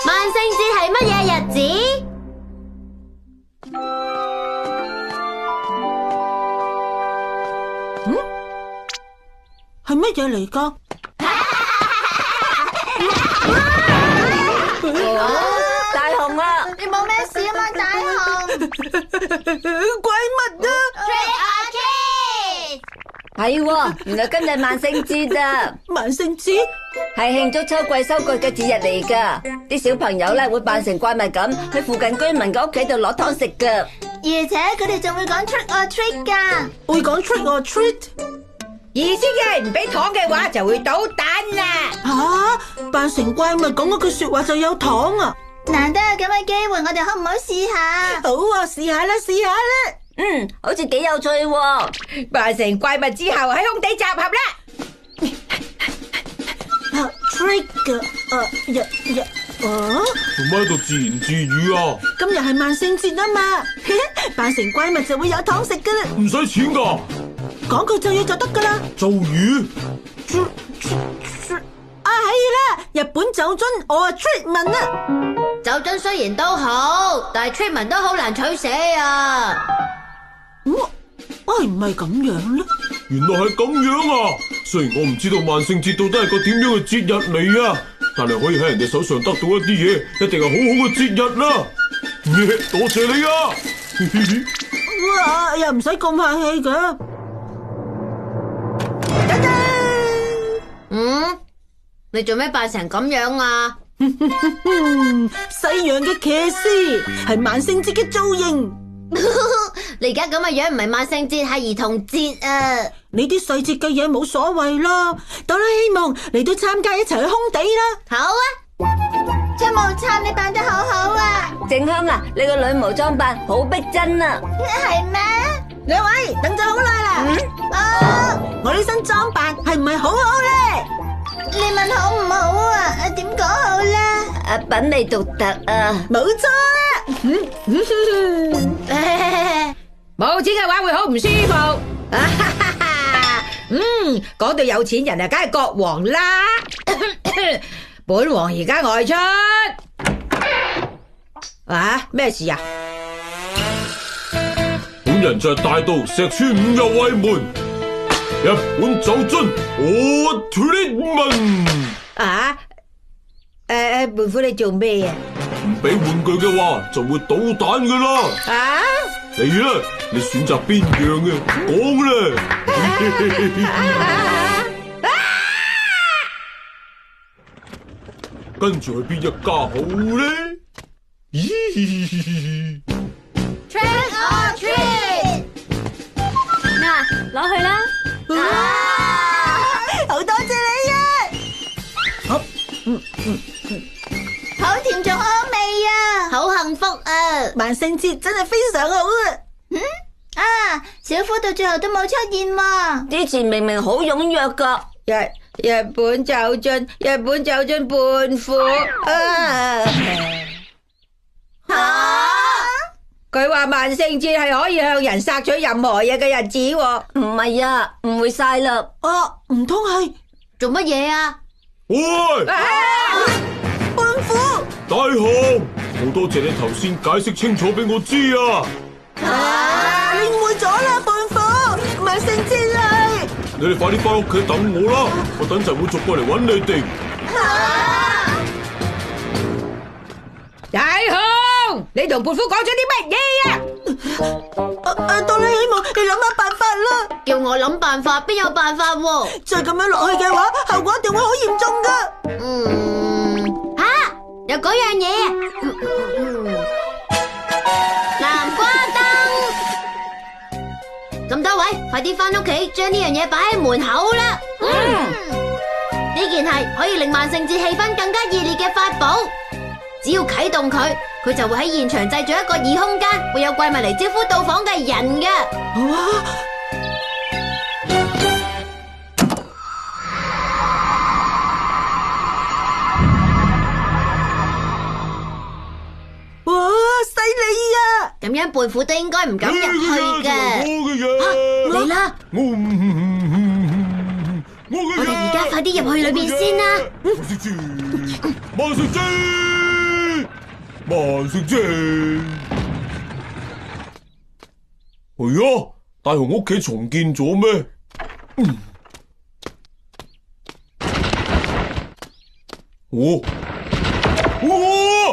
萬聖節係乜嘢日子？係乜嘢嚟㗎？大雄啊！你冇咩事啊嘛，大雄？鬼物啊！ Trick or treat！ 係喎，原來今日萬聖節啊！萬聖節係慶祝秋季收割嘅節日嚟噶，啲小朋友咧會扮成怪物咁去附近居民嘅屋企度攞湯食噶。而且佢哋仲會講 trick or treat 㗎。會講 trick or treat。意思係唔俾糖嘅話就會搗蛋啦。扮成怪物講嗰句說話就有糖啊！難得有咁嘅機會，我哋可唔可以試下？好啊，試下啦，試下啦。好似幾有趣喎！扮成怪物之後喺空地集合啦。trick 做咩喺度自言自語啊？今日係萬聖節啊嘛，扮成怪物就會有糖食噶啦。唔使錢噶，講句咒語就得噶啦。咒語係啦，日本酒樽我係 treatment 啊。酒樽雖然都好，但係 treatment 都好難取捨啊。唔係咁樣咧？原來係咁樣啊！雖然我唔知道萬聖節到底係個點樣嘅節日嚟啊，但係可以喺人哋手上得到一啲嘢，一定係好好嘅節日啦。多謝你啊！哇，又唔使咁客氣㗎。你做咩扮成咁樣啊？西洋嘅騎士係萬聖節嘅造型。你而家咁嘅樣唔係萬聖節，係兒童節啊！你啲細節嘅嘢冇所謂啦，哆啦 A 夢嚟到參加一齊去空地啦。好啊，張無參你扮得好好啊！靜香啊，你個女巫裝扮好逼真啊！係咩？兩位等咗好耐啦。我呢身裝扮係唔係好好咧？你問好唔好啊？點講好咧？品味獨特啊！冇錯啦。冇錢嘅話會好唔舒服。講到有錢人啊，梗係國王啦。本王而家外出。咩事啊？本人就係大盜石川五右衛門，日本酒樽我 treatment。胖虎你做咩啊？唔俾玩具嘅話就會搗蛋噶啦。嚟啦，你選擇邊樣嘅？講啦。跟住去邊一家好咧？咦 Trick or treat！ 攞去啦！好多謝你啊！好甜仲好味啊！好幸福啊！萬聖節真係非常好啊！小夫到最後都冇出現喎。之前明明好踴躍噶。日本酒樽胖虎佢話萬聖節係可以向人索取任何嘢嘅日子喎。唔係啊，誤會晒啦。唔通係做乜嘢啊？喂，胖虎？大雄，好多謝你頭先解釋清楚俾我知啊！你誤會咗啦，胖虎！萬聖節係你哋快啲翻屋企等我啦，我等陣會逐過嚟揾你哋。大雄，你同胖虎講咗啲乜嘢啊？哆啦 A 夢，你諗下辦法啦！叫我諗辦法，邊有辦法喎？再咁樣落去嘅話，後果一定會好嚴重噶。有嗰樣嘢南瓜燈。咁多位，快啲翻屋企，將呢樣嘢擺喺門口啦。呢件係可以令萬聖節氣氛更加熱烈嘅法寶。只要啟動佢，佢就會喺現場製造一個異空間，會有怪物嚟招呼到訪嘅人嘅。哇，犀利啊！咁樣胖虎都應該唔敢入去嘅。嚟啦！我哋而家快啲入去裏邊先啦。萬聖節！萬聖節。係啊，大雄屋企重建咗咩？哇！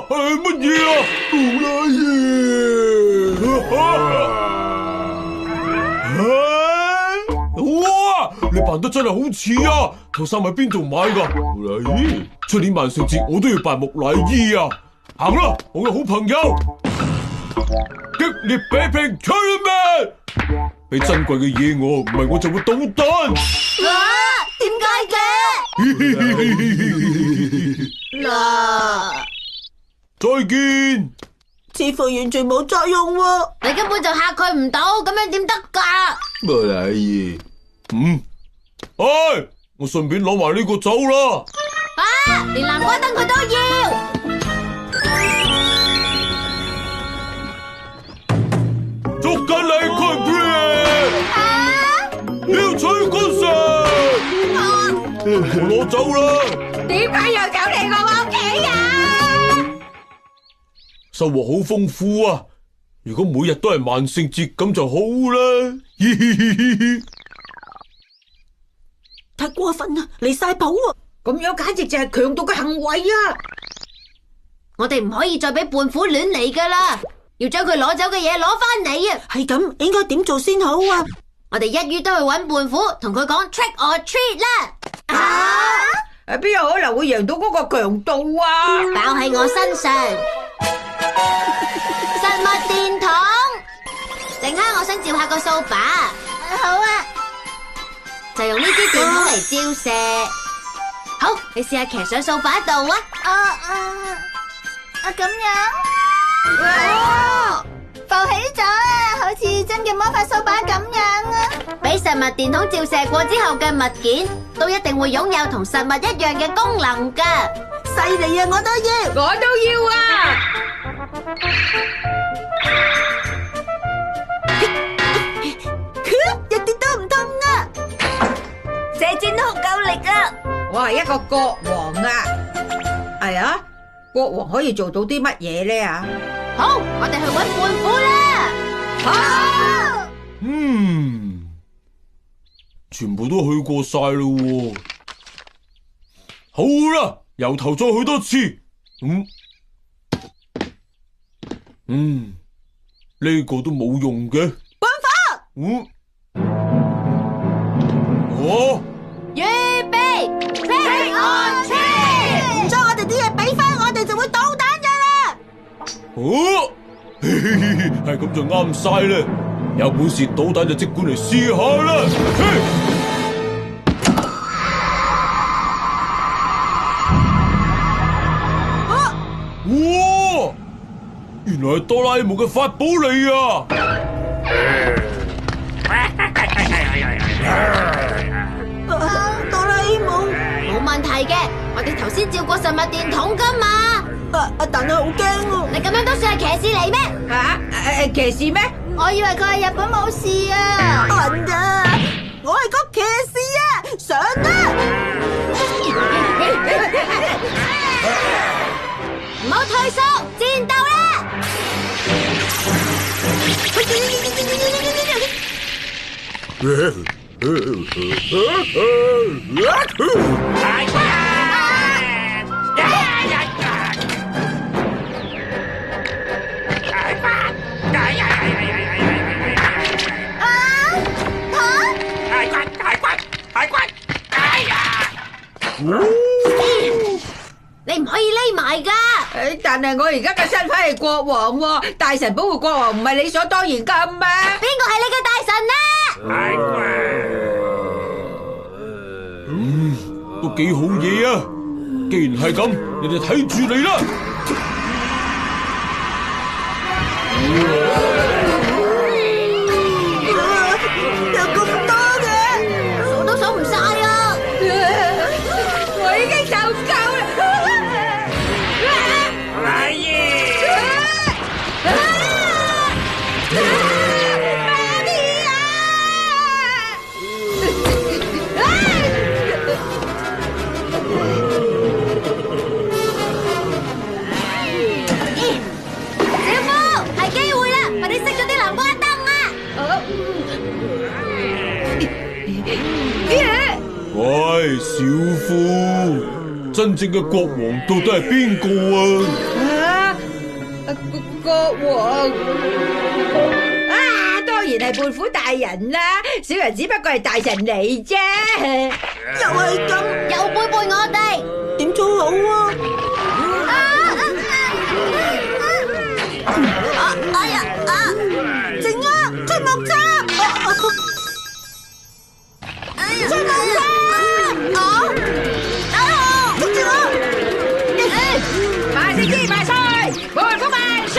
係乜嘢啊？好拉嘢！哇！你扮得真係好似啊！套衫喺邊度買㗎？咦，出年萬聖節我都要扮木乃伊啊！行啦，我嘅好朋友，激烈比拼 tournament， 俾珍貴嘅嘢我，唔係我就會搗蛋。哇！點解嘅？嗱，再見。似乎完全冇作用喎。你根本就嚇佢唔到，咁樣點得㗎？木乃伊，我順便攞埋呢個走啦。啊！連南瓜燈佢都要。捉緊你 complete， 要取軍神，我攞走啦。點解又走嚟我屋企啊？收穫好豐富啊！如果每日都係萬聖節咁就好啦。嘻嘻嘻嘻，太過分啦，離晒譜啊！咁樣簡直就係強盜嘅行為啊！我哋唔可以再俾胖虎亂嚟㗎啦，要將佢攞走嘅嘢攞翻嚟啊！係咁，應該點做先好啊？我哋一於都去揾胖虎，同佢講 trick or treat 啦。邊有可能會贏到嗰個強盜啊？包喺我身上。實物電筒，靜香，我想照下個掃把。好啊，就用呢支電筒嚟照射。好，你試下騎上掃把度啊！咁樣，哇，浮起咗啊，好似真嘅魔法掃把咁樣啊！俾實物電筒照射過之後嘅物件，都一定會擁有同實物一樣嘅功能噶。犀利啊！我都要，我都要啊！一啲都唔痛啊！射箭都好夠力啊！我係一個國王啊！係啊，國王可以做到啲乜嘢咧啊？好，我哋去揾胖虎啦！好，全部都去過晒咯。好啦，由頭再去多次。呢個都冇用嘅。棍火，預備 ，trick or treat， 將我哋啲嘢俾翻我哋就會搗蛋噶啦！係咁就啱晒啦！有本事搗蛋就即管嚟試下啦！哇！原來係哆啦 A 夢嘅法寶嚟啊！哆啦 A 夢，冇問題嘅，我哋頭先照過實物電筒噶嘛。但係好驚啊！你咁樣都算係騎士嚟咩？騎士咩？我以為佢係日本武士啊！笨啊！我係個騎士啊！上啦！唔好退縮，戰鬥啦！你唔可以匿埋噶。但係我而家嘅身份係國王喎，大臣保護國王唔係理所當然噶咩？邊個係你嘅大臣啊？都幾好嘢啊！既然係咁，你哋睇住嚟啦！有咁多嘅，數都數唔晒啊！我已經受夠啦！小夫，真正嘅國王到底係邊個啊？國王啊，當然係胖虎大人啦，小人只不過係大臣嚟啫。又係咁，又背叛我哋。點做好啊？哎呀靜啊，出木叉！出木叉！捉住我！萬聖節萬歲，胖虎萬歲！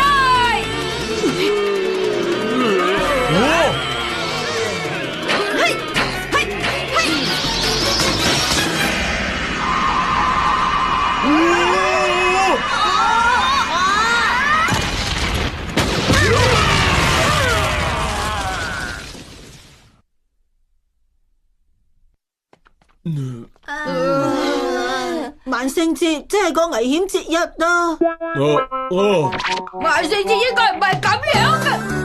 萬聖節真係個危險節日啊！萬聖節應該唔係咁樣嘅。